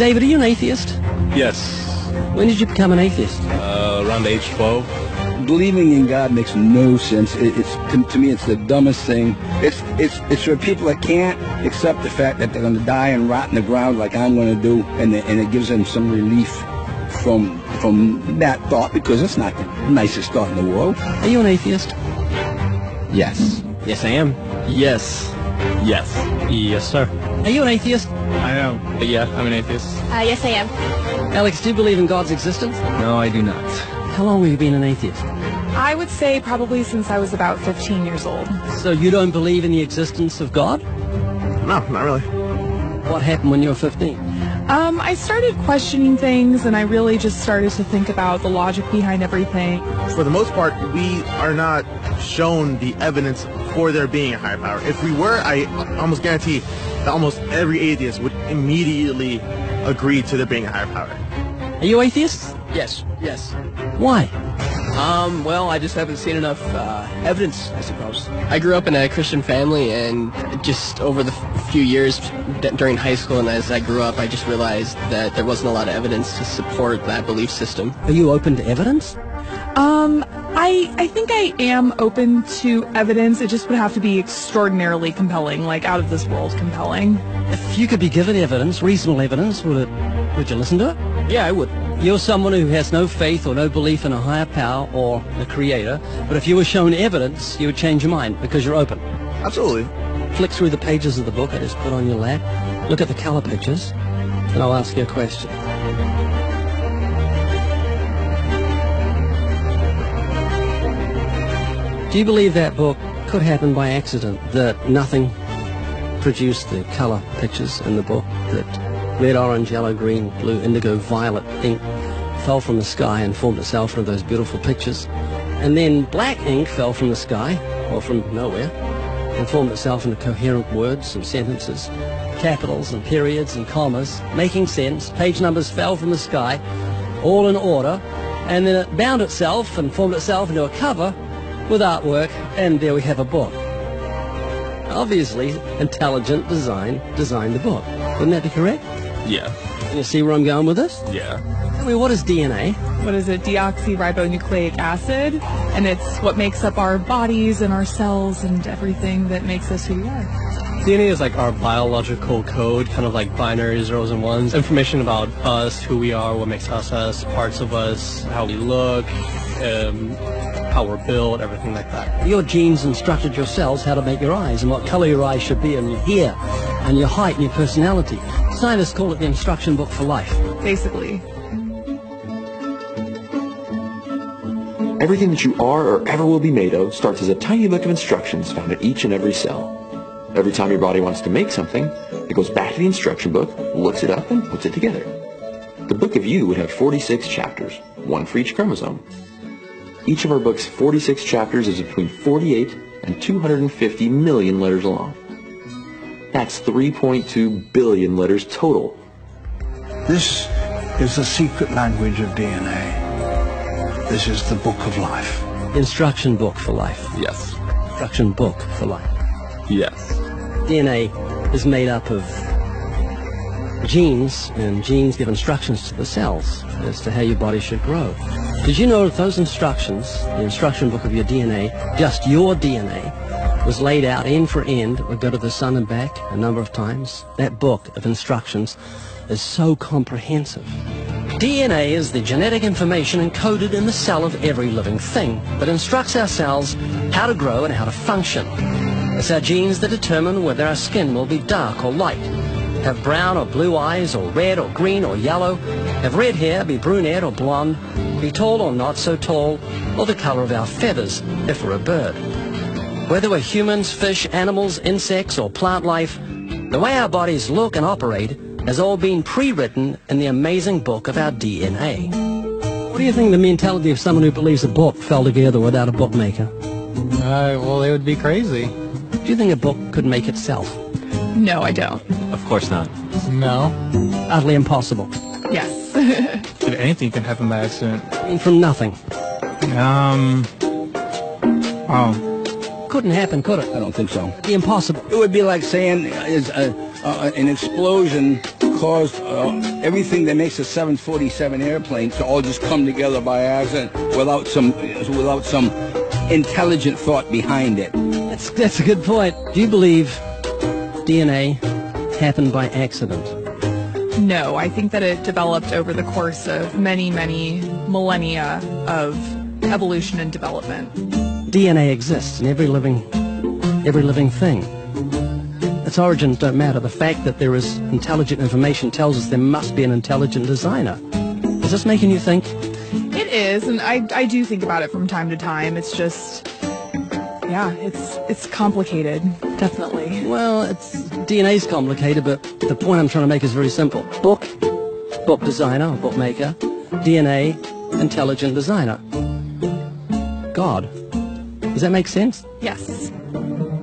David, are you an atheist? Yes. When did you become an atheist? Around age 12. Believing in God makes no sense. To me, it's the dumbest thing. It's for people that can't accept the fact that they're going to die and rot in the ground like I'm going to do, and it gives them some relief from that thought, because it's not the nicest thought in the world. Are you an atheist? Yes. Yes, I am. Yes. Yes. Yes, sir. Are you an atheist? I am. Yeah, I'm an atheist. Yes, I am. Alex, do you believe in God's existence? No, I do not. How long have you been an atheist? I would say probably since I was about 15 years old. So you don't believe in the existence of God? No, not really. What happened when you were 15? I started questioning things, and I really just started to think about the logic behind everything. For the most part, we are not shown the evidence for there being a higher power. If we were, I almost guarantee that almost every atheist would immediately agree to there being a higher power. Are you atheists? Yes, yes. Why? Well, I just haven't seen enough evidence, I suppose. I grew up in a Christian family, and just over the few years during high school and as I grew up, I just realized that there wasn't a lot of evidence to support that belief system. Are you open to evidence? I think I am open to evidence. It just would have to be extraordinarily compelling, like out of this world compelling. If you could be given evidence, reasonable evidence, would you listen to it? Yeah, I would. You're someone who has no faith or no belief in a higher power or a creator, but if you were shown evidence, you would change your mind because you're open. Absolutely. Flick through the pages of the book I just put on your lap, look at the color pictures, and I'll ask you a question. Do you believe that book could happen by accident, that nothing produced the color pictures in the book, that red, orange, yellow, green, blue, indigo, violet ink fell from the sky and formed itself into those beautiful pictures, and then black ink fell from the sky, or from nowhere, and formed itself into coherent words and sentences, capitals and periods and commas, making sense, page numbers fell from the sky, all in order, and then it bound itself and formed itself into a cover with artwork, and there we have a book. Obviously, intelligent design designed the book. Wouldn't that be correct? Yeah. Can you see where I'm going with this? Yeah. Tell me, what is DNA? What is it? Deoxyribonucleic acid, and it's what makes up our bodies and our cells and everything that makes us who we are. DNA is like our biological code, kind of like binary zeros and ones. Information about us, who we are, what makes us us, parts of us, how we look, how we're built, everything like that. Your genes instructed your cells how to make your eyes and what color your eyes should be, and your hair, and your height and your personality. Scientists call it the instruction book for life. Basically. Everything that you are or ever will be made of starts as a tiny book of instructions found in each and every cell. Every time your body wants to make something, it goes back to the instruction book, looks it up, and puts it together. The book of you would have 46 chapters, one for each chromosome. Each of our book's 46 chapters is between 48 and 250 million letters long. That's 3.2 billion letters total. This is the secret language of DNA. This is the book of life. Instruction book for life. Yes. Instruction book for life. Yes. DNA is made up of genes, and genes give instructions to the cells as to how your body should grow. Did you know that those instructions, the instruction book of your DNA, just your DNA, was laid out end for end, would go to the sun and back a number of times? That book of instructions is so comprehensive. DNA is the genetic information encoded in the cell of every living thing that instructs our cells how to grow and how to function. It's our genes that determine whether our skin will be dark or light, have brown or blue eyes, or red or green or yellow, have red hair, be brunette or blonde, be tall or not so tall, or the color of our feathers if we're a bird. Whether we're humans, fish, animals, insects, or plant life, the way our bodies look and operate has all been pre-written in the amazing book of our DNA. What do you think the mentality of someone who believes a book fell together without a bookmaker? Well, they would be crazy. Do you think a book could make itself? No, I don't. Of course not. No. Utterly impossible. Yes. If anything can happen by accident. From nothing. Couldn't happen, could it? I don't think so. It'd be impossible. It would be like saying an explosion caused everything that makes a 747 airplane to all just come together by accident without some intelligent thought behind it. That's a good point. Do you believe DNA happened by accident? No, I think that it developed over the course of many, many millennia of evolution and development. DNA exists in every living thing. Its origins don't matter. The fact that there is intelligent information tells us there must be an intelligent designer. Is this making you think? It is, and I do think about it from time to time. It's just, yeah, it's complicated, definitely. Well, DNA's complicated, but the point I'm trying to make is very simple. Book designer, or bookmaker, DNA, intelligent designer. God. Does that make sense? Yes.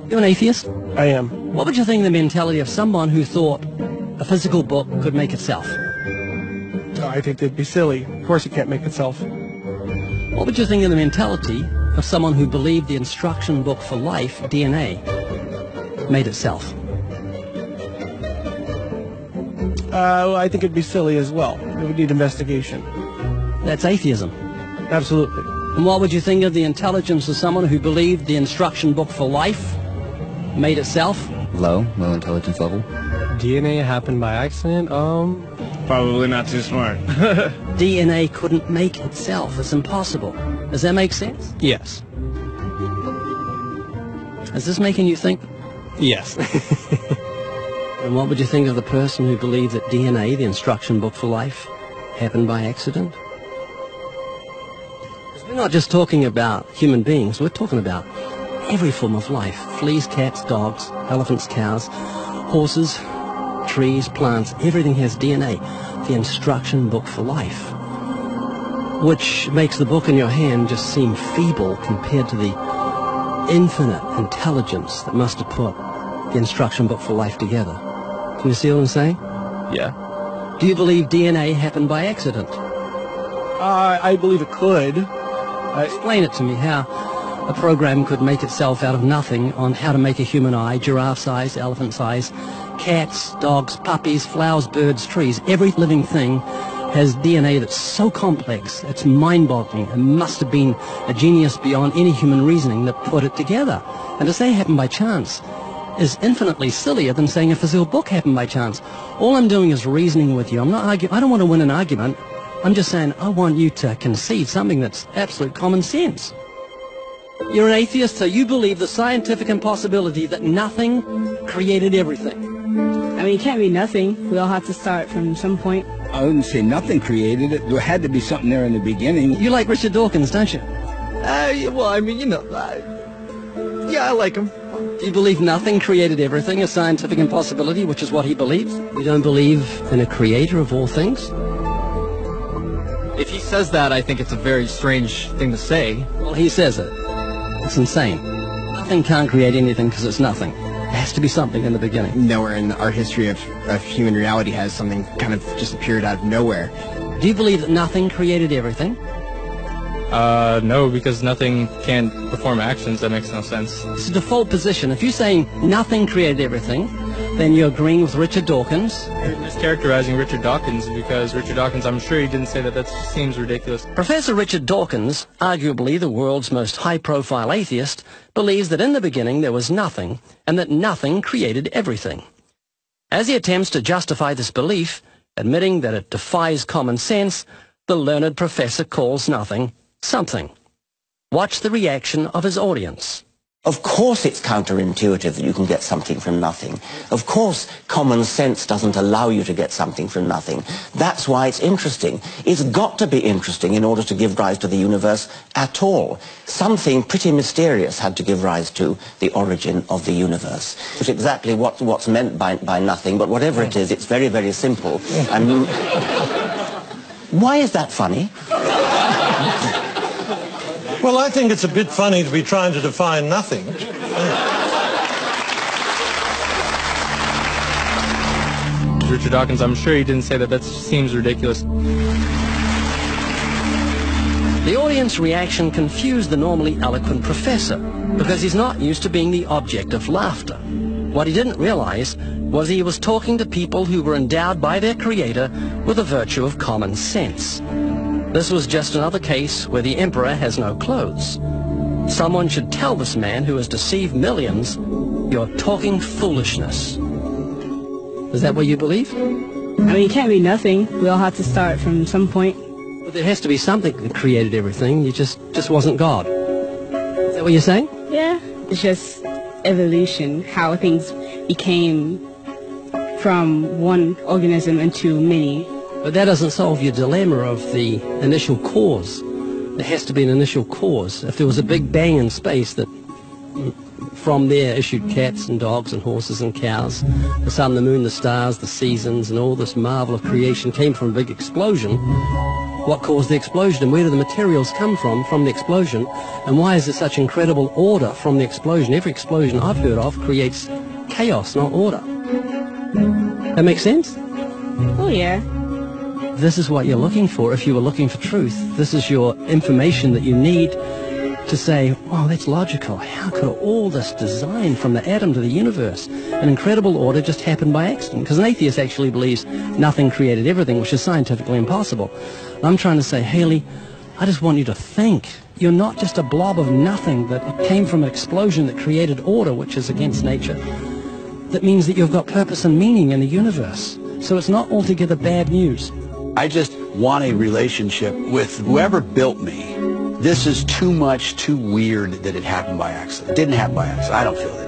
You're an atheist? I am. What would you think of the mentality of someone who thought a physical book could make itself? I think they'd be silly. Of course it can't make itself. What would you think of the mentality of someone who believed the instruction book for life, DNA, made itself? I think it'd be silly as well. It would need investigation. That's atheism. Absolutely. And what would you think of the intelligence of someone who believed the instruction book for life made itself? Low intelligence level. DNA happened by accident? Probably not too smart. DNA couldn't make itself. It's impossible. Does that make sense? Yes. Is this making you think? Yes. And what would you think of the person who believed that DNA, the instruction book for life, happened by accident? We're not just talking about human beings, we're talking about every form of life. Fleas, cats, dogs, elephants, cows, horses, trees, plants, everything has DNA, the instruction book for life. Which makes the book in your hand just seem feeble compared to the infinite intelligence that must have put the instruction book for life together. Can you see what I'm saying? Yeah. Do you believe DNA happened by accident? I believe it could. Explain it to me, how a program could make itself out of nothing on how to make a human eye, giraffe size, elephant size, cats, dogs, puppies, flowers, birds, trees. Every living thing has DNA that's so complex, it's mind-boggling. It must have been a genius beyond any human reasoning that put it together. And to say it happened by chance is infinitely sillier than saying a physical book happened by chance. All I'm doing is reasoning with you. I'm not arguing. I don't want to win an argument. I'm just saying I want you to concede something that's absolute common sense. You're an atheist, so you believe the scientific impossibility that nothing created everything. I mean, it can't be nothing. We all have to start from some point. I wouldn't say nothing created it. There had to be something there in the beginning. You like Richard Dawkins, don't you? Well, I mean, yeah, I like him. Do you believe nothing created everything, a scientific impossibility, which is what he believes? You don't believe in a creator of all things? If he says that, I think it's a very strange thing to say. Well, he says it. It's insane. Nothing can't create anything because it's nothing. There has to be something in the beginning. Nowhere in our history of human reality has something kind of just appeared out of nowhere. Do you believe that nothing created everything? No, because nothing can perform actions. That makes no sense. It's a default position. If you're saying nothing created everything, then you're agreeing with Richard Dawkins. You're mischaracterizing Richard Dawkins, because Richard Dawkins, I'm sure he didn't say that. That seems ridiculous. Professor Richard Dawkins, arguably the world's most high-profile atheist, believes that in the beginning there was nothing, and that nothing created everything. As he attempts to justify this belief, admitting that it defies common sense, the learned professor calls nothing something. Watch the reaction of his audience. Of course it's counterintuitive that you can get something from nothing. Of course common sense doesn't allow you to get something from nothing. That's why it's interesting. It's got to be interesting in order to give rise to the universe at all. Something pretty mysterious had to give rise to the origin of the universe. It's exactly what's meant by nothing, but whatever it is, it's very, very simple. Why is that funny? Well, I think it's a bit funny to be trying to define nothing. Richard Dawkins, I'm sure he didn't say that. That seems ridiculous. The audience reaction confused the normally eloquent professor because he's not used to being the object of laughter. What he didn't realize was he was talking to people who were endowed by their creator with the virtue of common sense. This was just another case where the emperor has no clothes. Someone should tell this man who has deceived millions, "You're talking foolishness." Is that what you believe? I mean, it can't be nothing. We all have to start from some point. But there has to be something that created everything. You just wasn't God. Is that what you're saying? Yeah. It's just evolution, how things became from one organism into many. But that doesn't solve your dilemma of the initial cause. There has to be an initial cause. If there was a big bang in space that from there issued cats and dogs and horses and cows, the sun, the moon, the stars, the seasons, and all this marvel of creation came from a big explosion, what caused the explosion, and where do the materials come from the explosion, and why is there such incredible order from the explosion? Every explosion I've heard of creates chaos, not order. That makes sense? Oh, yeah. This is what you're looking for if you were looking for truth. This is your information that you need to say, wow, that's logical. How could all this design from the atom to the universe, an incredible order, just happen by accident? Because an atheist actually believes nothing created everything, which is scientifically impossible. I'm trying to say, Haley, I just want you to think. You're not just a blob of nothing that came from an explosion that created order, which is against nature. That means that you've got purpose and meaning in the universe. So it's not altogether bad news. I just want a relationship with whoever built me. This is too much, too weird that it happened by accident. It didn't happen by accident. I don't feel that.